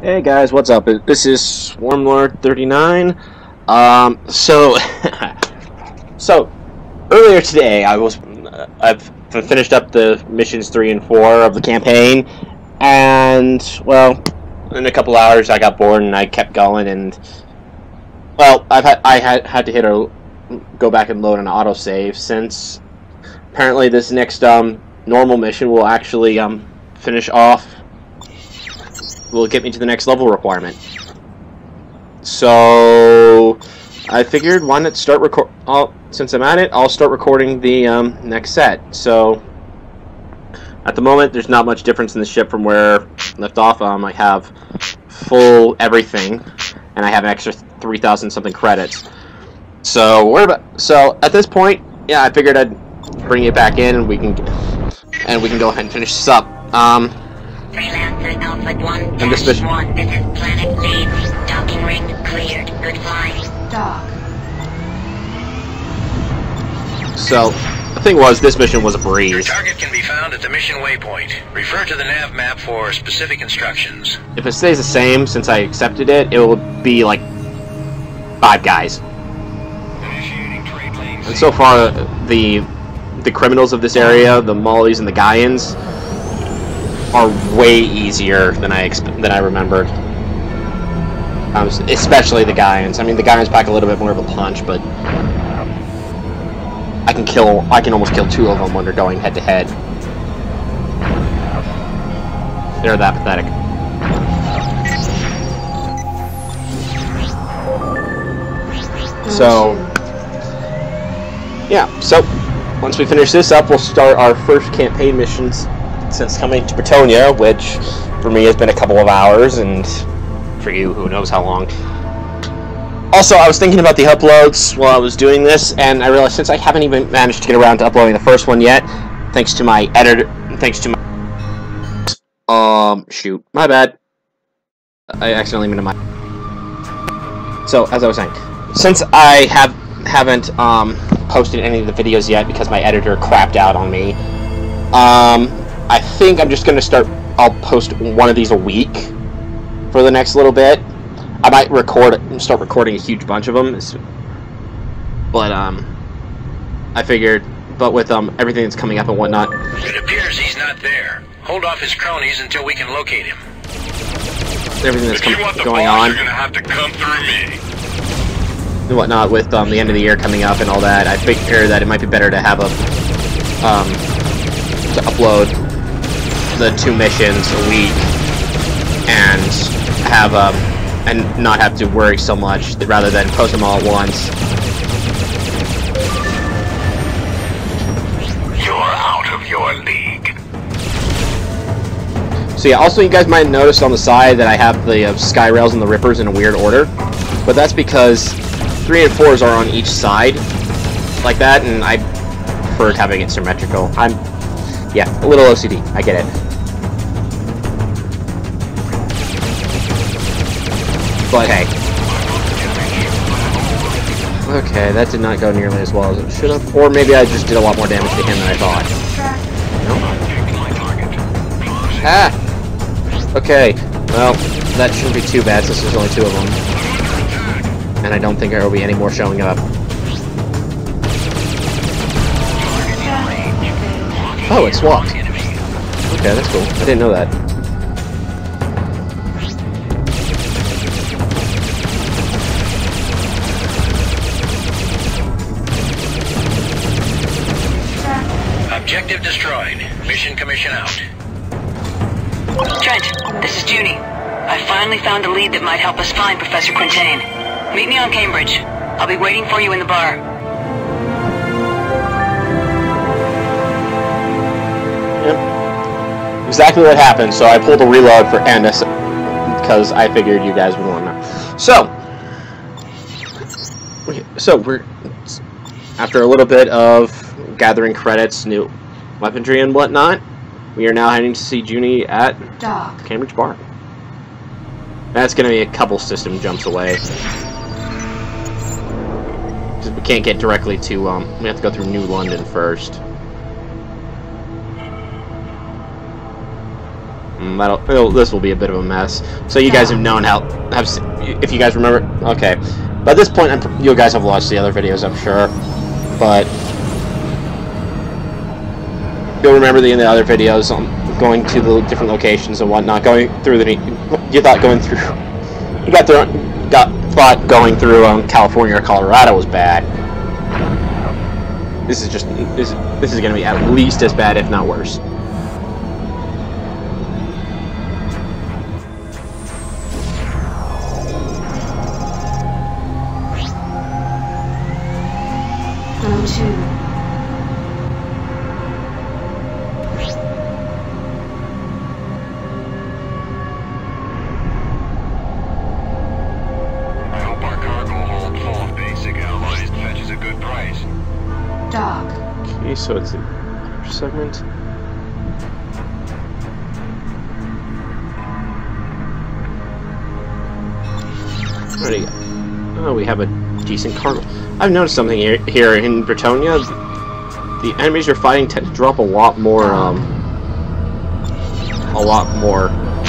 Hey guys, what's up? This is Swarmlord39. So, so earlier today, I've finished up the missions 3 and 4 of the campaign, and well, in a couple hours I got bored and I kept going, and well, I had to go back and load an autosave since apparently this next normal mission will actually finish off. Will get me to the next level requirement. So I figured why not start since I'm at it, I'll start recording the next set. So at the moment there's not much difference in the ship from where I left off. I have full everything and I have an extra 3,000 something credits. So at this point, yeah, I figured I'd bring it back in and we can go ahead and finish this up. Freelancer Alpha 1-1, this is Planet Leeds. Docking ring cleared. Good flying. Dock. So, the thing was, this mission was a breeze. Your target can be found at the mission waypoint. Refer to the nav map for specific instructions. If it stays the same since I accepted it, it will be like 5 guys. Initiating trade lane. And so far, the criminals of this area, the Mollies and the Gaians, are way easier than I remembered. Especially the Gaians. I mean, the Gaians pack a little bit more of a punch, but I can almost kill 2 of them when they're going head to head. They're that pathetic. So, yeah. So once we finish this up, we'll start our first campaign missions since coming to Bretonia, which for me has been a couple of hours, and for you, who knows how long. Also, I was thinking about the uploads while I was doing this, and I realized since I haven't even managed to get around to uploading the first one yet, thanks to my editor, shoot, my bad. I accidentally made a mic. So, as I was saying, since I haven't posted any of the videos yet because my editor crapped out on me, I think I'm just going to I'll post one of these a week for the next little bit. I might start recording a huge bunch of them, but I figured, but with everything that's coming up and whatnot. It appears he's not there. Hold off his cronies until we can locate him. Everything that's going on. You're gonna have to come through me. And whatnot with the end of the year coming up and all that. I figured that it might be better to have to upload the 2 missions a week and have and not have to worry so much rather than post them all at once. You're out of your league. So yeah, also you guys might notice on the side that I have the sky rails and the rippers in a weird order, but that's because 3 and 4s are on each side like that, and I preferred having it symmetrical. Yeah, a little OCD, I get it. But hey. Okay, that did not go nearly as well as it should have. Or maybe I just did a lot more damage to him than I thought. No. Ah! Okay, well, that shouldn't be too bad since there's only 2 of them. And I don't think there will be any more showing up. Oh, it swapped. Okay, that's cool. I didn't know that. Objective destroyed. Mission commission out. Trent, this is Junie. I finally found a lead that might help us find Professor Quintain. Meet me on Cambridge. I'll be waiting for you in the bar. Yep. Exactly what happened, so I pulled a reload for Andis because I figured you guys would want to know. So we're after a little bit of gathering credits, new weaponry and whatnot, we are now heading to see Junie at Cambridge Bar. That's going to be a couple system jumps away. We can't get directly to, we have to go through New London first. This will be a bit of a mess. So you guys have known if you guys remember, okay. By this point, you guys have watched the other videos, I'm sure. But you'll remember in the other videos, going to the different locations and whatnot, going through thought going through California or Colorado was bad. This is going to be at least as bad, if not worse. Okay, so it's the upper segment. Ready? Oh, we have a decent cargo. I've noticed something here in Britonia. The enemies you're fighting tend to drop a lot more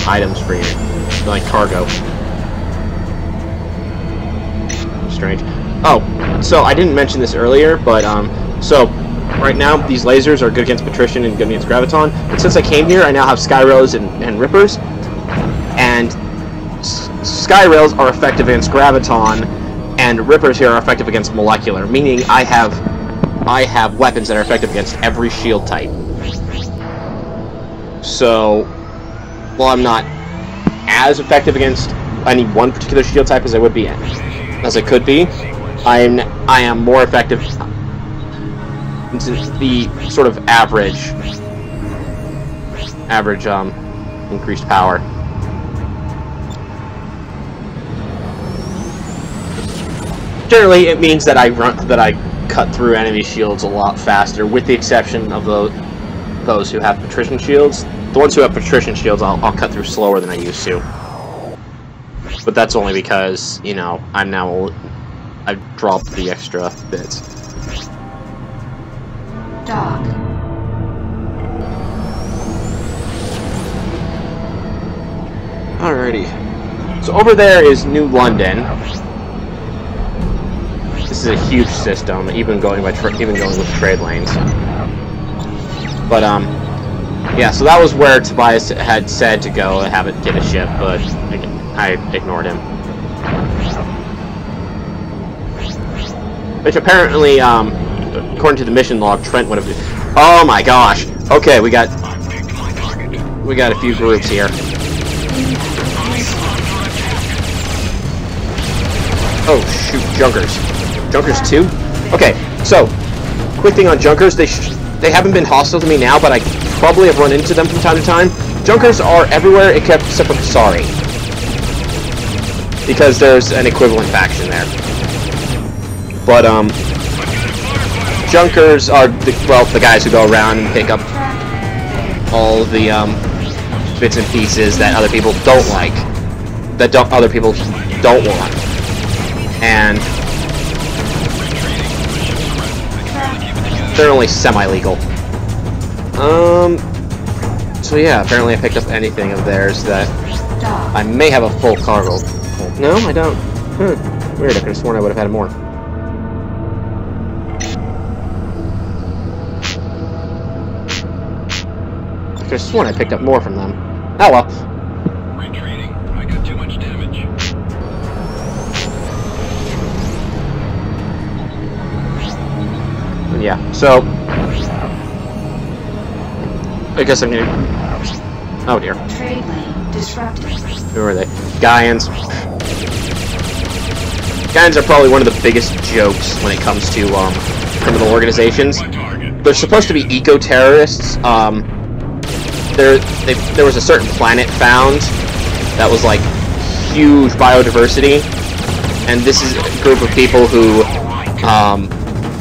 items for you, like cargo. Strange. Oh, so I didn't mention this earlier, but so right now these lasers are good against Patrician and good against Graviton. But since I came here, I now have Skyrails and Rippers, and Skyrails are effective against Graviton, and Rippers here are effective against Molecular, meaning I have weapons that are effective against every shield type. So, while I'm not as effective against any one particular shield type as I would be, as I could be, I am more effective into the sort of average increased power. Generally, it means that I cut through enemy shields a lot faster, with the exception of those who have Patrician shields. The ones who have Patrician shields, I'll cut through slower than I used to. But that's only because, you know, I've dropped the extra bits. Dock. Alrighty. So over there is New London. This is a huge system, even going with trade lanes. But yeah. So that was where Tobias had said to go and have it get a ship, but I ignored him. Which apparently, according to the mission log, Trent would have. Oh my gosh! Okay, we got a few groups here. Oh shoot, Junkers. Junkers 2? Okay, so, quick thing on Junkers, they haven't been hostile to me now, but I probably have run into them from time to time. Junkers are everywhere except for Kasari, because there's an equivalent faction there. But, Junkers are, the guys who go around and pick up all the, bits and pieces that other people don't like, that other people don't want. And they're only semi-legal. So yeah, apparently I picked up anything of theirs that I may have a full cargo. No, I don't. Weird, I could have sworn I would have had more. I could have sworn I picked up more from them. Oh well. Retreating. I got too much damage. Yeah, so I guess I'm gonna. Oh dear. Trade lane disrupted. Who are they? Gaians. Gaians are probably one of the biggest jokes when it comes to criminal organizations. They're supposed to be eco-terrorists. There was a certain planet found that was like huge biodiversity, and this is a group of people who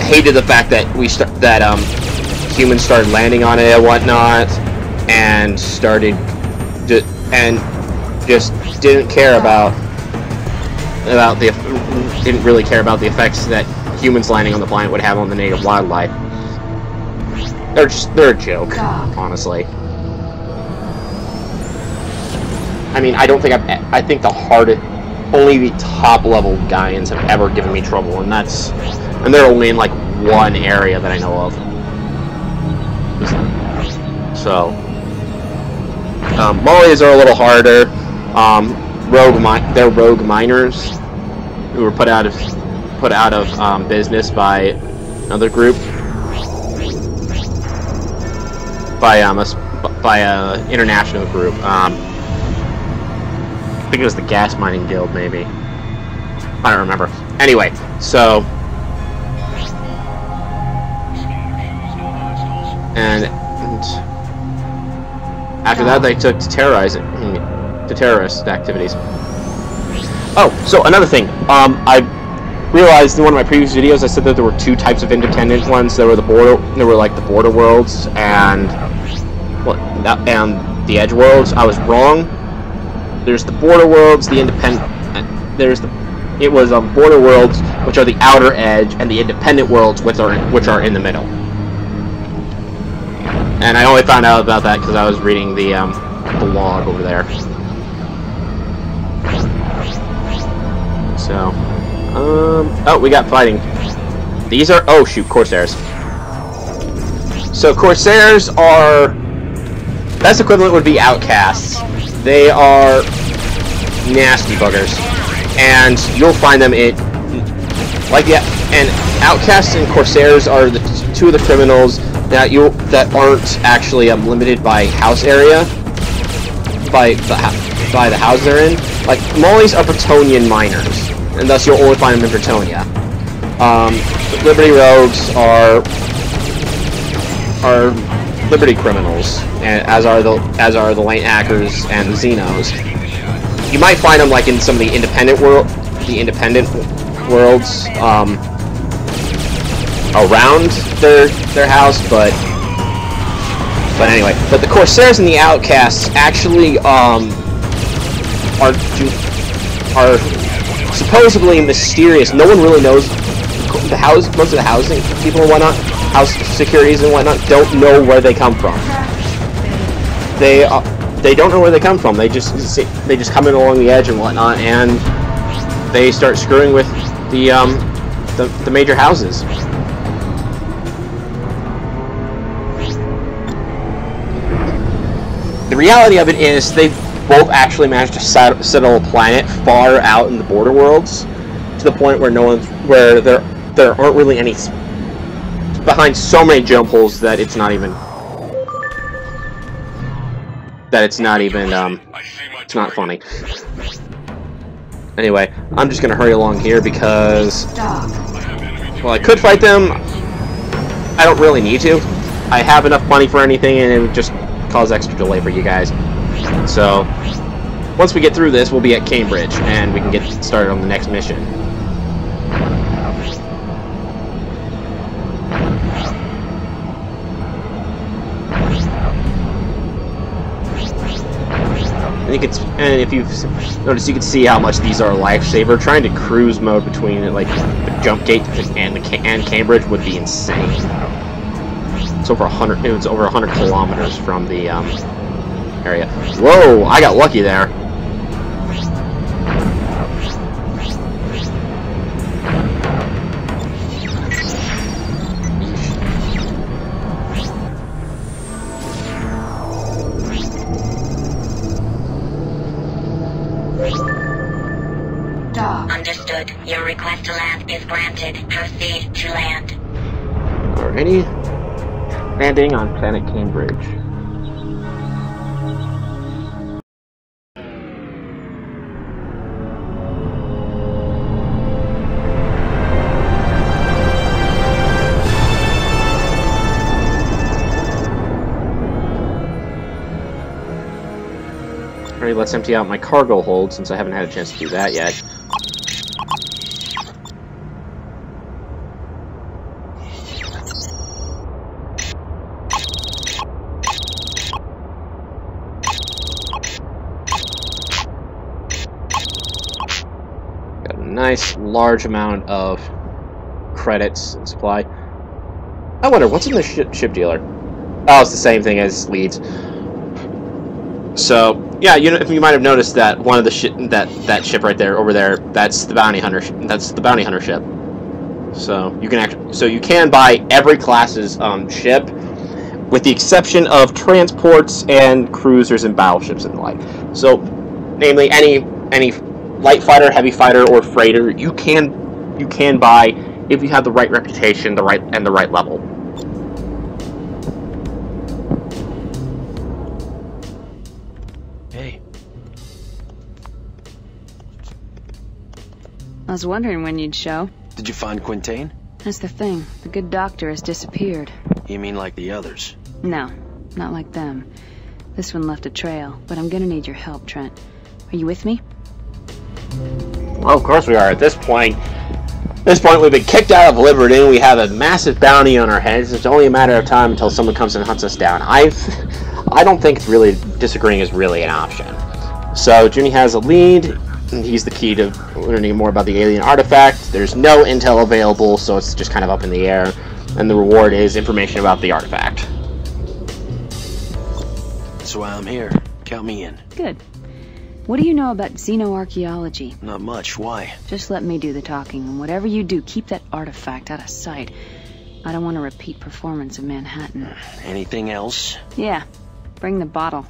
hated the fact that humans started landing on it and whatnot, and just didn't really care about the effects that humans landing on the planet would have on the native wildlife. They're a joke, honestly. I mean, I don't think I think the hardest, only the top level Gaians have ever given me trouble, and they're only in like one area that I know of. So, Mollies are a little harder. They're rogue miners who were put out of business by another group, by a international group. I think it was the Gas Mining Guild, maybe. I don't remember. Anyway, so and after that, they took to terrorist activities. Oh, so another thing. I realized in one of my previous videos I said that there were two types of independent ones. There were the border worlds and the edge worlds. I was wrong. There's the border worlds, the independent. It was border worlds, which are the outer edge, and the independent worlds, which are in the middle. And I only found out about that because I was reading the log over there. So, oh, we got fighting. These are, oh shoot, Corsairs. So Corsairs are, best equivalent would be Outcasts. They are nasty buggers, and you'll find them in, like, yeah, and Outcasts and Corsairs are the two of the criminals that aren't actually limited by house area, by the house they're in. Like, Mollies are Bretonian miners, and thus you'll only find them in Bretonia. Liberty Rogues are Liberty criminals, and as are the Lane Hackers and the Xenos. You might find them like in some of the independent worlds around their house, but anyway. But the Corsairs and the Outcasts actually are supposedly mysterious. No one really knows most of the housing people and whatnot, house securities and whatnot, don't know where they come from. They don't know where they come from. They just come in along the edge and whatnot, and they start screwing with the major houses. The reality of it is they both actually managed to settle a planet far out in the border worlds, to the point where there aren't really any behind so many jump holes that it's not funny. Anyway, I'm just gonna hurry along here because, well, I could fight them. I don't really need to. I have enough money for anything, and it would just cause extra delay for you guys. So, once we get through this, we'll be at Cambridge, and we can get started on the next mission. And if you've noticed, you can see how much these are a lifesaver. Trying to cruise mode between like the jump gate and Cambridge would be insane. It's over 100. It's over 100 kilometers from the area. Whoa! I got lucky there. Understood. Your request to land is granted. Proceed to land. Alrighty. Landing on planet Cambridge. Alright, let's empty out my cargo hold since I haven't had a chance to do that yet. Nice large amount of credits and supply. I wonder what's in the ship dealer. Oh, it's the same thing as Leeds. So Yeah, you might have noticed that one of the that ship right there, over there, that's the bounty hunter. That's the bounty hunter ship. So you can buy every class's ship, with the exception of transports and cruisers and battleships and the like. So, namely, any light fighter, heavy fighter, or freighter, you can buy if you have the right reputation, the right level. Hey. I was wondering when you'd show. Did you find Quintain? That's the thing. The good doctor has disappeared. You mean like the others? No, not like them. This one left a trail, but I'm gonna need your help, Trent. Are you with me? Well, of course we are. At this point, we've been kicked out of Liberty, and we have a massive bounty on our heads. It's only a matter of time until someone comes and hunts us down. I don't think disagreeing is really an option. So, Junie has a lead, and he's the key to learning more about the alien artifact. There's no intel available, so it's just kind of up in the air. And the reward is information about the artifact. That's why I'm here. Count me in. Good. What do you know about xenoarchaeology? Not much. Why? Just let me do the talking, and whatever you do, keep that artifact out of sight. I don't want a repeat performance of Manhattan. Anything else? Yeah. Bring the bottle.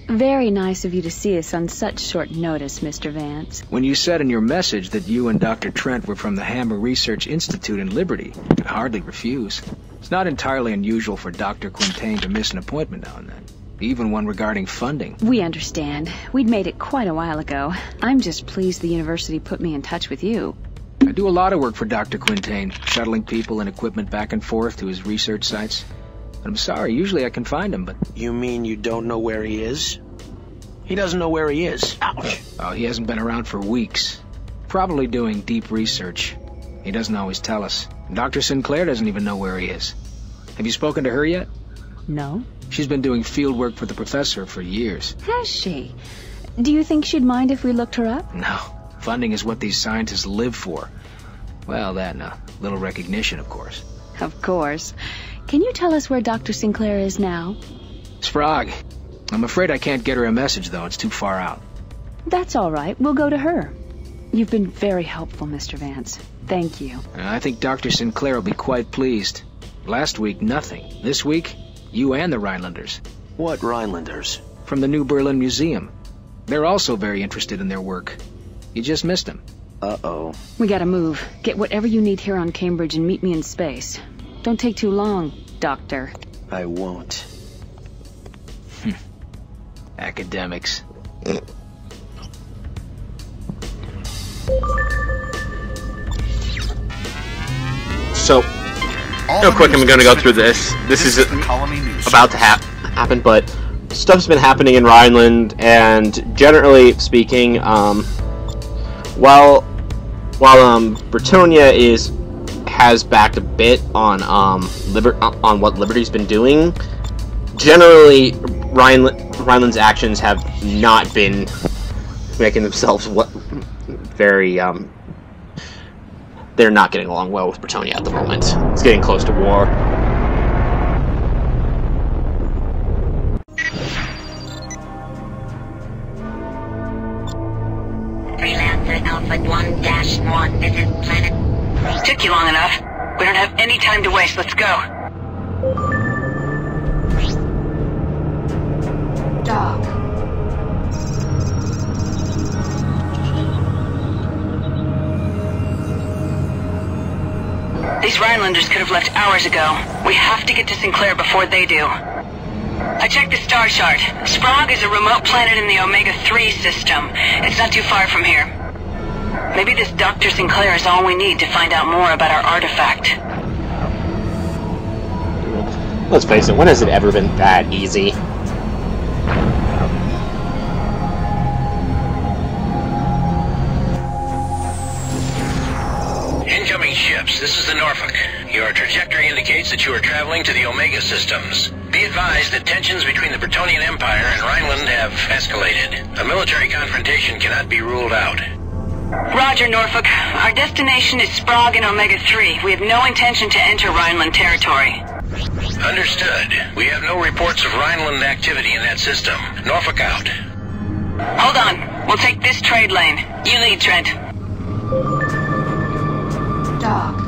Very nice of you to see us on such short notice, Mr. Vance. When you said in your message that you and Dr. Trent were from the Hammer Research Institute in Liberty, I could hardly refuse. It's not entirely unusual for Dr. Quintain to miss an appointment now and then, even one regarding funding. We understand. We'd made it quite a while ago. I'm just pleased the university put me in touch with you. I do a lot of work for Dr. Quintain, shuttling people and equipment back and forth to his research sites. I'm sorry, usually I can find him, but... You mean you don't know where he is? He doesn't know where he is. Ouch! Oh, he hasn't been around for weeks. Probably doing deep research. He doesn't always tell us. Dr. Sinclair doesn't even know where he is. Have you spoken to her yet? No. She's been doing field work for the professor for years. Has she? Do you think she'd mind if we looked her up? No. Funding is what these scientists live for. Well, that and a little recognition, of course. Of course. Can you tell us where Dr. Sinclair is now? Sprague. I'm afraid I can't get her a message, though. It's too far out. That's all right. We'll go to her. You've been very helpful, Mr. Vance. Thank you. I think Dr. Sinclair will be quite pleased. Last week, nothing. This week, you and the Rhinelanders. What Rhinelanders? From the New Berlin Museum. They're also very interested in their work. You just missed them. Uh-oh. We gotta move. Get whatever you need here on Cambridge and meet me in space. Don't take too long, Doctor. I won't. Academics. So, real quick, I'm going to go through this. This is about to happen, but stuff's been happening in Rhineland, and generally speaking, while Britonia has backed a bit on what Liberty's been doing, generally Rhineland's actions have not been making themselves very they're not getting along well with Britonia at the moment. It's getting close to war. Freelancer Alpha 1-1, this is Planet. Took you long enough. We don't have any time to waste. Let's go. Dock. These Rhinelanders could have left hours ago. We have to get to Sinclair before they do. I checked the star chart. Sprague is a remote planet in the Omega-3 system. It's not too far from here. Maybe this Dr. Sinclair is all we need to find out more about our artifact. Let's face it, when has it ever been that easy? Incoming ships, this is the Norfolk. Your trajectory indicates that you are traveling to the Omega systems. Be advised that tensions between the Bretonian Empire and Rhineland have escalated. A military confrontation cannot be ruled out. Roger, Norfolk. Our destination is Sprague and Omega-3. We have no intention to enter Rhineland territory. Understood. We have no reports of Rhineland activity in that system. Norfolk out. Hold on. We'll take this trade lane. You lead, Trent. Dock.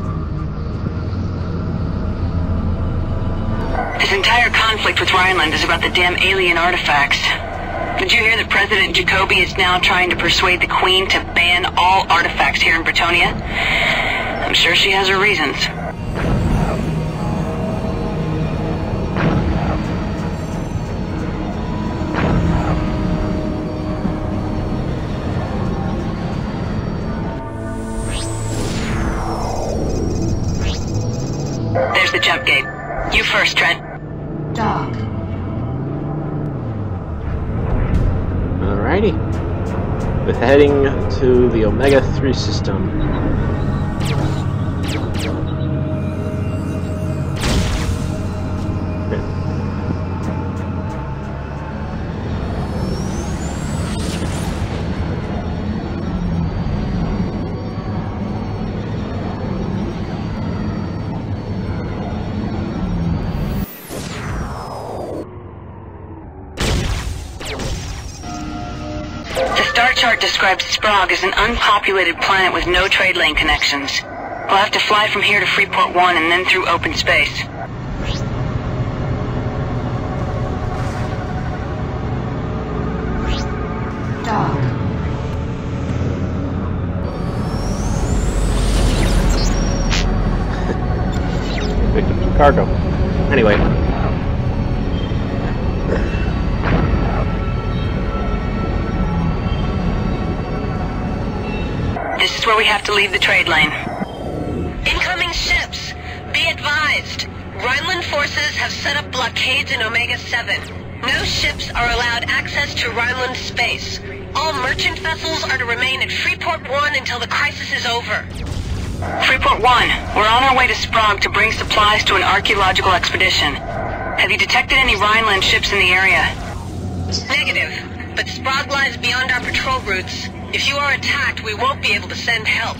This entire conflict with Rhineland is about the damn alien artifacts. Did you hear that President Jacoby is now trying to persuade the Queen to ban all artifacts here in Bretonia? I'm sure she has her reasons. There's the jump gate. You first, Trent. Dock. Alrighty. With heading to the Omega-3 system. The star chart describes Sprague as an unpopulated planet with no trade lane connections. We'll have to fly from here to Freeport 1 and then through open space. Dock. Picked up some cargo. Anyway. This is where we have to leave the trade lane. Incoming ships! Be advised. Rhineland forces have set up blockades in Omega-7. No ships are allowed access to Rhineland space. All merchant vessels are to remain at Freeport 1 until the crisis is over. Freeport 1, we're on our way to Sprague to bring supplies to an archaeological expedition. Have you detected any Rhineland ships in the area? Negative, but Sprague lies beyond our patrol routes. If you are attacked, we won't be able to send help.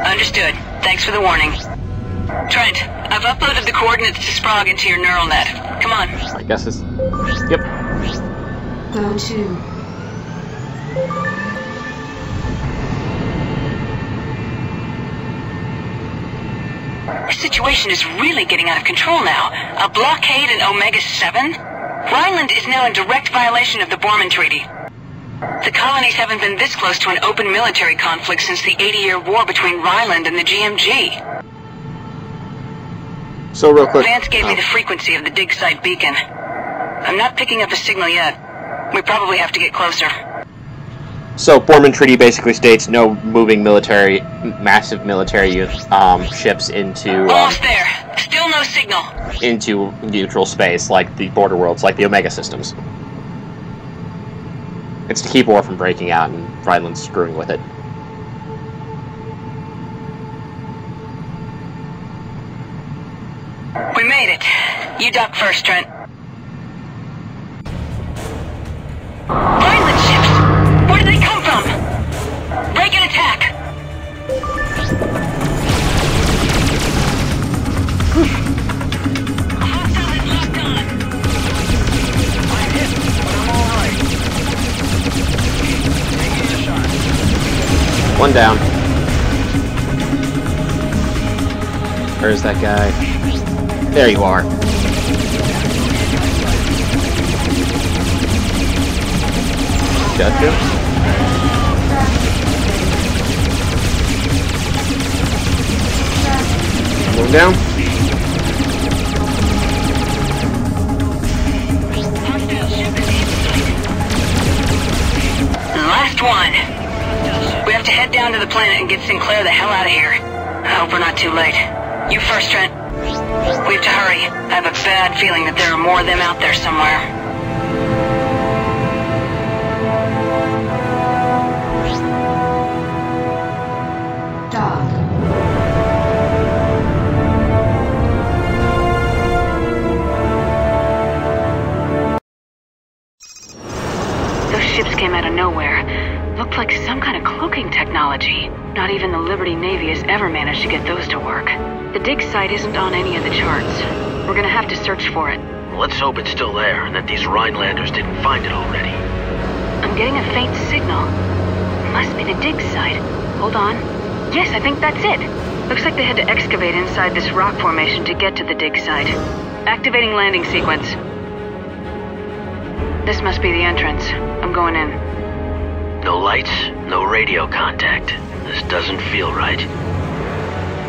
Understood. Thanks for the warning. Trent, I've uploaded the coordinates to Sprague into your neural net. Come on. I guess it's... Yep. Go to. The situation is really getting out of control now. A blockade in Omega-7? Rhineland is now in direct violation of the Borman Treaty. The colonies haven't been this close to an open military conflict since the 80-year war between Rhineland and the GMG. So real quick... Vance gave me the frequency of the dig site beacon. I'm not picking up a signal yet. We probably have to get closer. So Borman Treaty basically states no moving massive military ships into... Almost there. Still no signal. Into neutral space, like the border worlds, like the Omega systems. It's to keep war from breaking out and Rhineland screwing with it. We made it. You duck first, Trent. Rhineland ships! Where did they come from? Break and attack! Hostile is locked on. I'm hit, but I'm alright. Taking a shot. One down. Where's that guy? There you are. Gotcha. Move down. Last one. We have to head down to the planet and get Sinclair the hell out of here. I hope we're not too late. You first, Trent. We have to hurry. I have a bad feeling that there are more of them out there somewhere. Dock. Those ships came out of nowhere. Looked like some kind of cloaking technology. Not even the Liberty Navy has ever managed to get those to work. The dig site isn't on any of the charts. We're gonna have to search for it. Let's hope it's still there, and that these Rhinelanders didn't find it already. I'm getting a faint signal. Must be the dig site. Hold on. Yes, I think that's it. Looks like they had to excavate inside this rock formation to get to the dig site. Activating landing sequence. This must be the entrance. I'm going in. No lights, no radio contact. This doesn't feel right.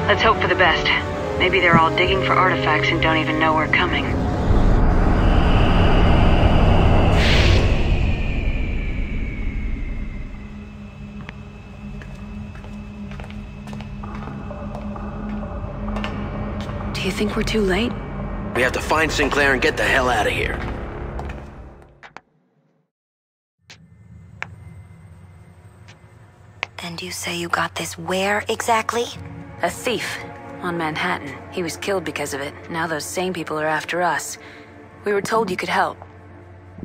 Let's hope for the best. Maybe they're all digging for artifacts and don't even know we're coming. Do you think we're too late? We have to find Sinclair and get the hell out of here. And you say you got this where exactly? A thief. On Manhattan. He was killed because of it. Now those same people are after us. We were told you could help.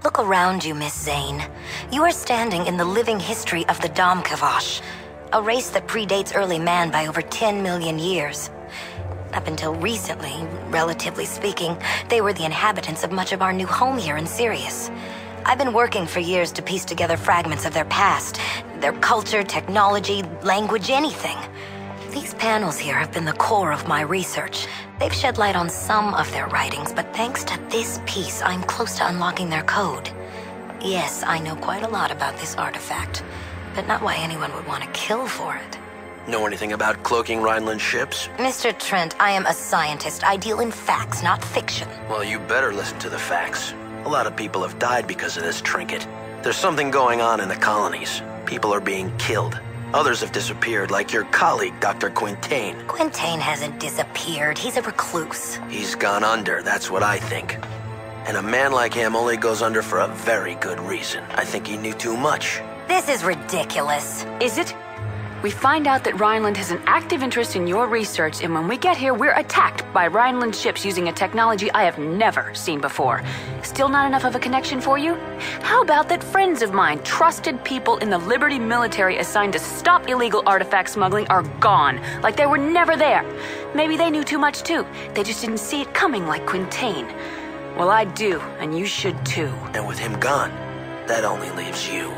Look around you, Miss Zane. You are standing in the living history of the Domkavash, a race that predates early man by over 10 million years. Up until recently, relatively speaking, they were the inhabitants of much of our new home here in Sirius. I've been working for years to piece together fragments of their past, their culture, technology, language, anything. These panels here have been the core of my research. They've shed light on some of their writings, but thanks to this piece, I'm close to unlocking their code. Yes, I know quite a lot about this artifact, but not why anyone would want to kill for it. Know anything about cloaking Rhineland ships? Mr. Trent, I am a scientist. I deal in facts, not fiction. Well, you better listen to the facts. A lot of people have died because of this trinket. There's something going on in the colonies. People are being killed. Others have disappeared, like your colleague, Dr. Quintain. Quintain hasn't disappeared. He's a recluse. He's gone under, that's what I think. And a man like him only goes under for a very good reason. I think he knew too much. This is ridiculous. Is it? We find out that Rhineland has an active interest in your research, and when we get here, we're attacked by Rhineland ships using a technology I have never seen before. Still not enough of a connection for you? How about that friends of mine, trusted people in the Liberty military assigned to stop illegal artifact smuggling, are gone, like they were never there? Maybe they knew too much too. They just didn't see it coming like Quintain. Well, I do, and you should too. And with him gone, that only leaves you.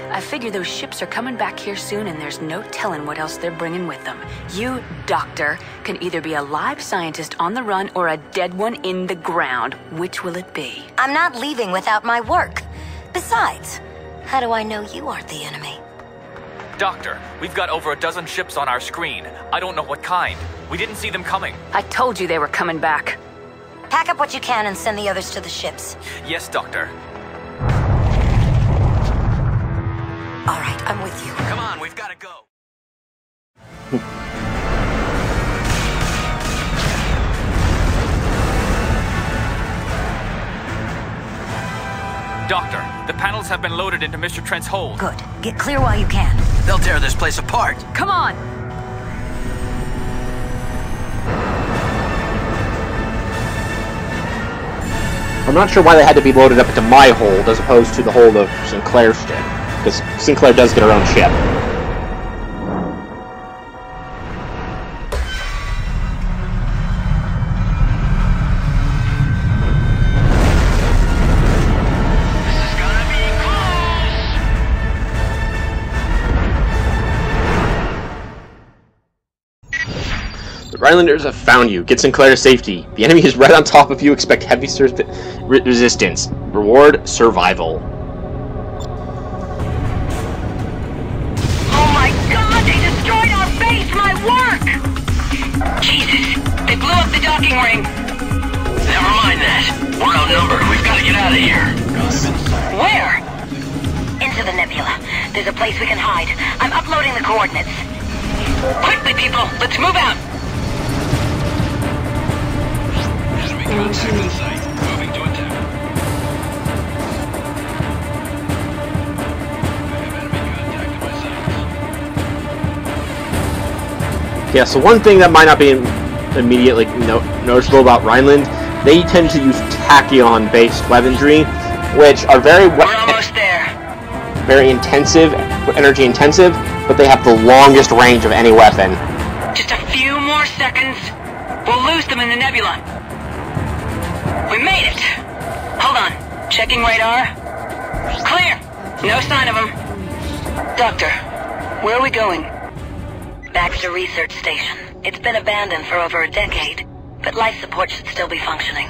I figure those ships are coming back here soon, and there's no telling what else they're bringing with them. You, Doctor, can either be a live scientist on the run or a dead one in the ground. Which will it be? I'm not leaving without my work. Besides, how do I know you aren't the enemy? Doctor, we've got over a dozen ships on our screen. I don't know what kind. We didn't see them coming. I told you they were coming back. Pack up what you can and send the others to the ships. Yes, Doctor. All right, I'm with you. Come on, we've got to go. Doctor, the panels have been loaded into Mr. Trent's hold. Good. Get clear while you can. They'll tear this place apart. Come on! I'm not sure why they had to be loaded up into my hold as opposed to the hold of Sinclair's ship. Because Sinclair does get her own ship. The Rhinelanders have found you. Get Sinclair to safety. The enemy is right on top of you. Expect heavy resistance. Reward survival. Oh my god, they destroyed our base, my work! Jesus, they blew up the docking ring. Never mind that. We're outnumbered. We've got to get out of here. Where? Into the nebula. There's a place we can hide. I'm uploading the coordinates. Quickly, people, let's move out. Moving to attack. Yeah, so one thing that might not be immediately noticeable about Rhineland, they tend to use tachyon-based weaponry, which are We're almost there. very intensive, energy intensive, but they have the longest range of any weapon. Just a few more seconds. We'll lose them in the nebula. We made it! Hold on. Checking radar. Clear! No sign of him. Doctor, where are we going? Baxter Research Station. It's been abandoned for over a decade, but life support should still be functioning.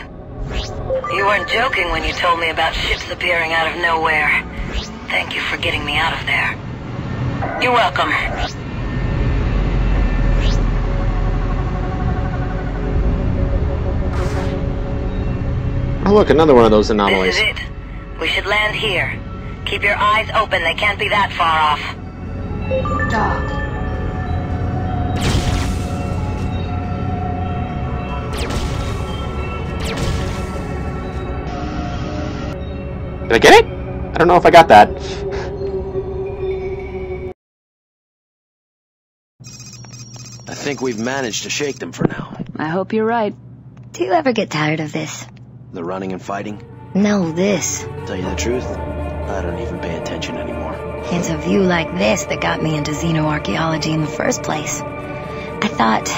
You weren't joking when you told me about ships appearing out of nowhere. Thank you for getting me out of there. You're welcome. Oh look, another one of those anomalies. This is it. We should land here. Keep your eyes open, they can't be that far off. Dock. Did I get it? I don't know if I got that. I think we've managed to shake them for now. I hope you're right. Do you ever get tired of this? The running and fighting? No, this. Tell you the truth, I don't even pay attention anymore. It's a view like this that got me into xenoarchaeology in the first place. I thought,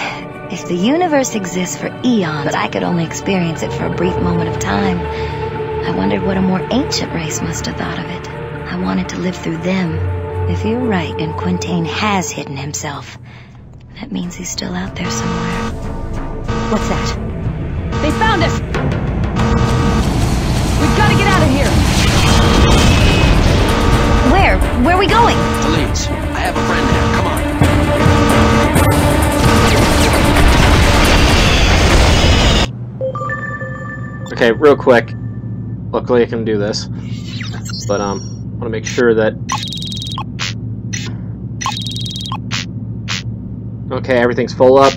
if the universe exists for eons, but I could only experience it for a brief moment of time, I wondered what a more ancient race must have thought of it. I wanted to live through them. If you're right and Quintain has hidden himself, that means he's still out there somewhere. What's that? They found us! We've got to get out of here! Where? Where are we going? To Leeds. I have a friend there. Come on. Okay, real quick. Luckily I can do this. But I want to make sure that... Okay, everything's full up.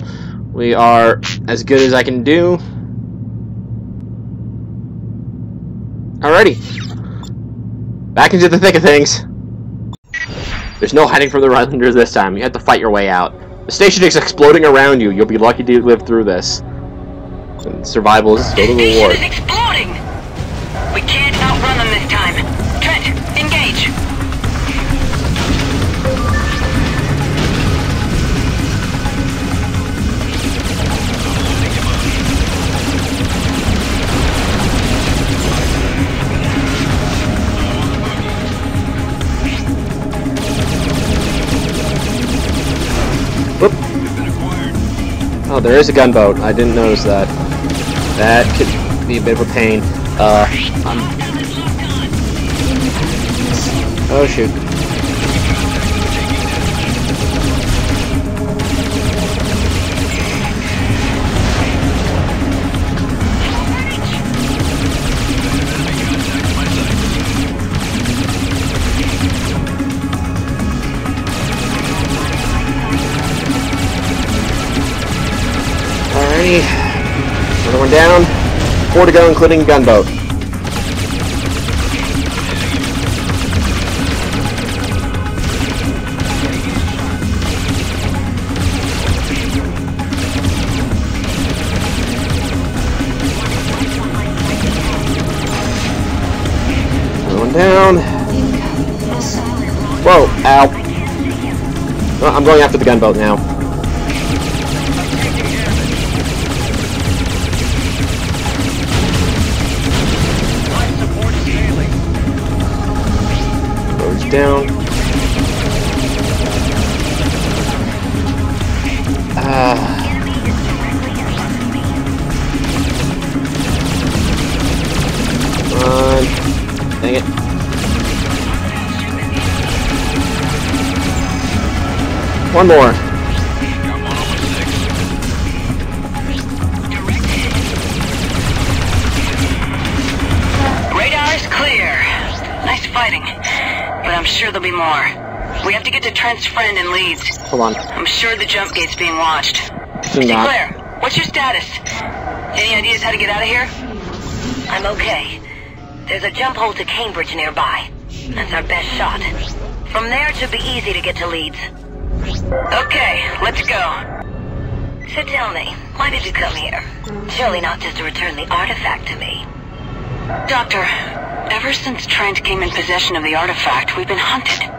We are as good as I can do. Alrighty. Back into the thick of things. There's no hiding from the Rhinelanders this time. You have to fight your way out. The station is exploding around you. You'll be lucky to live through this. And survival is still the reward. The station is exploding! We can't outrun them this time. Trent, engage! Whoop. Oh, there is a gunboat. I didn't notice that. That could be a bit of a pain. Oh shoot. Alrighty. Another one down. 4 to go, including gunboat. Down. Whoa, ow. Well, I'm going after the gunboat now. Goes down. Come on. Dang it. One more. Radar is clear. Nice fighting. But I'm sure there'll be more. We have to get to Trent's friend in Leeds. Hold on. I'm sure the jump gate's being watched. Do not. Sinclair, what's your status? Any ideas how to get out of here? I'm okay. There's a jump hole to Cambridge nearby. That's our best shot. From there it should be easy to get to Leeds. Okay, let's go. So tell me, why did you come here? Surely not just to return the artifact to me. Doctor, ever since Trent came in possession of the artifact, we've been hunted.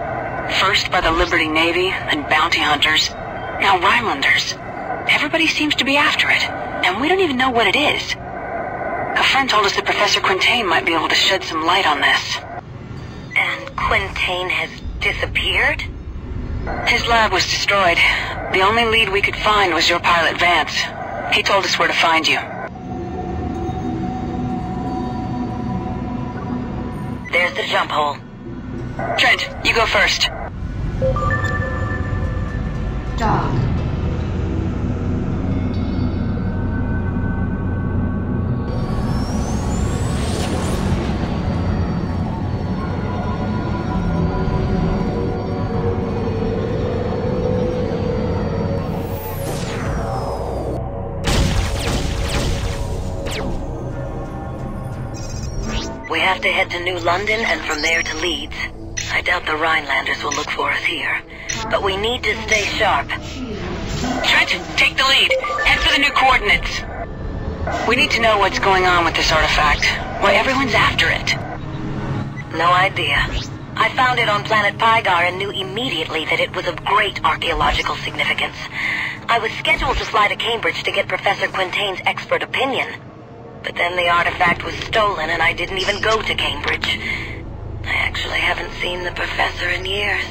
First by the Liberty Navy, then bounty hunters, now Rhinelanders. Everybody seems to be after it, and we don't even know what it is. A Trent told us that Professor Quintain might be able to shed some light on this. And Quintain has disappeared? His lab was destroyed. The only lead we could find was your pilot, Vance. He told us where to find you. There's the jump hole. Trent, you go first. Dock. We have to head to New London and from there to Leeds. I doubt the Rhinelanders will look for us here. But we need to stay sharp. Trent, take the lead. Head for the new coordinates. We need to know what's going on with this artifact. Why everyone's after it. No idea. I found it on planet Pygar and knew immediately that it was of great archaeological significance. I was scheduled to fly to Cambridge to get Professor Quintain's expert opinion. But then the artifact was stolen and I didn't even go to Cambridge. I actually haven't seen the professor in years.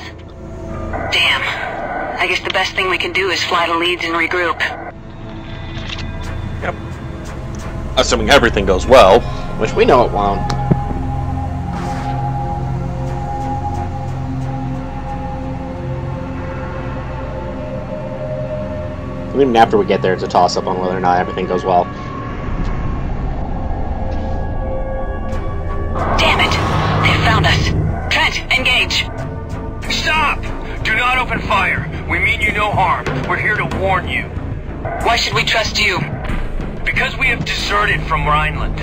Damn. I guess the best thing we can do is fly to Leeds and regroup. Yep. Assuming everything goes well, which we know it won't. Even after we get there, it's a toss-up on whether or not everything goes well. Damn it! They found us. Trent, engage! Stop! Do not open fire. We mean you no harm. We're here to warn you. Why should we trust you? Because we have deserted from Rhineland.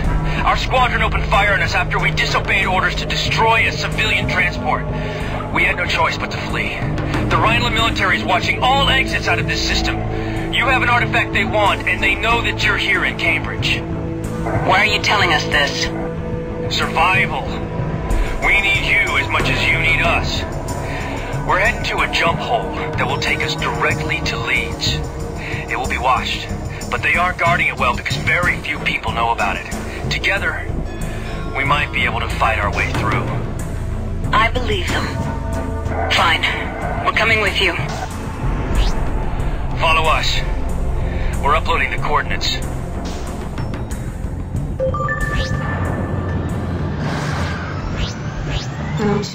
Our squadron opened fire on us after we disobeyed orders to destroy a civilian transport. We had no choice but to flee. The Rhineland military is watching all exits out of this system. You have an artifact they want, and they know that you're here in Cambridge. Why are you telling us this? Survival. We need you as much as you need us. We're heading to a jump hole that will take us directly to Leeds. It will be watched, but they aren't guarding it well because very few people know about it. Together, we might be able to fight our way through. I believe them. Fine. We're coming with you. Follow us. We're uploading the coordinates.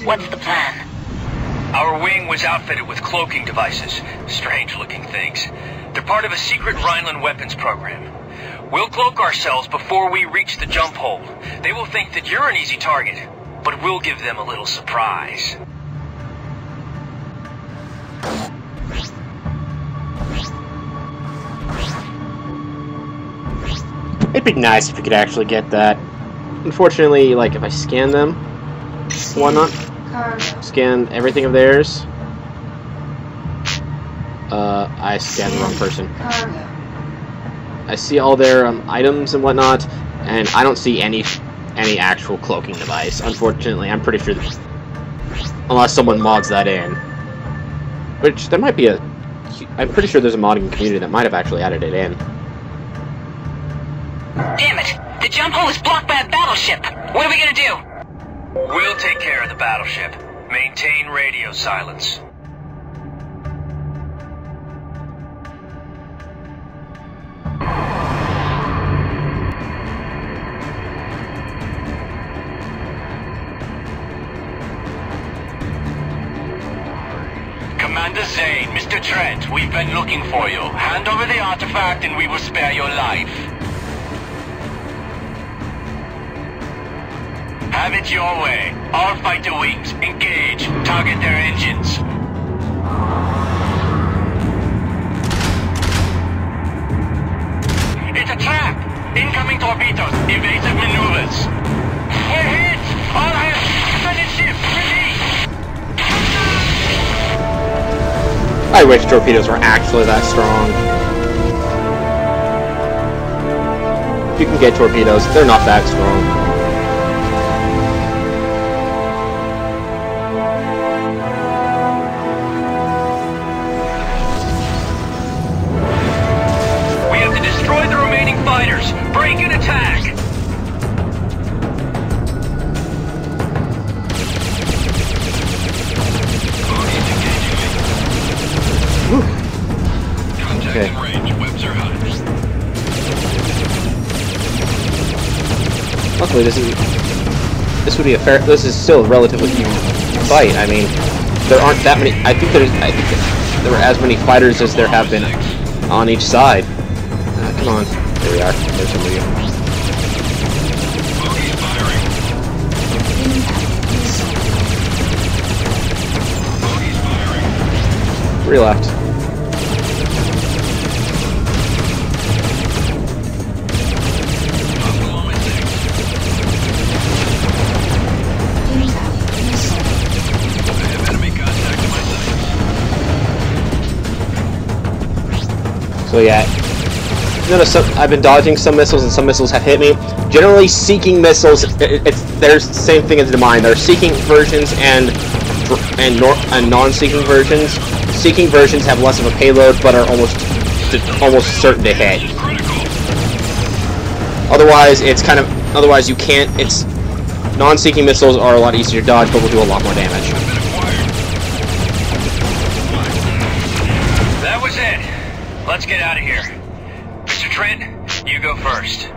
What's the plan? Our wing was outfitted with cloaking devices. Strange-looking things. They're part of a secret Rhineland weapons program. We'll cloak ourselves before we reach the jump hole. They will think that you're an easy target, but we'll give them a little surprise. It'd be nice if we could actually get that. Unfortunately, like, if I scan them, whatnot, scan everything of theirs, I scanned the wrong person. I see all their items and whatnot, and I don't see any actual cloaking device. Unfortunately, I'm pretty sure that, unless someone mods that in, which there might be I'm pretty sure there's a modding community that might have actually added it in. Damn it! The jump hole is blocked by a battleship! What are we gonna do? We'll take care of the battleship. Maintain radio silence. Commander Zane, Mr. Trent, we've been looking for you. Hand over the artifact and we will spare your life. Have it your way. All fighter wings, engage. Target their engines. It's a trap! Incoming torpedoes, evasive maneuvers. We're hit! All hands, defended ship, release! I wish torpedoes were actually that strong. You can get torpedoes, they're not that strong. We have to destroy the remaining fighters. Break and attack! luckily this would be a fair. This is still a relatively even fight. I mean, there aren't that many. I think there were as many fighters as there have been on each side. Come on, there we are. There's somebody. 3 left. So yeah, notice I've been dodging some missiles and some missiles have hit me. Generally, seeking missiles, there's the same thing as the mine. There are seeking versions and non-seeking versions. Seeking versions have less of a payload, but are almost certain to hit. Otherwise, otherwise you can't. Non-seeking missiles are a lot easier to dodge, but will do a lot more damage. That was it. Let's get out of here. Mr. Trent, you go first.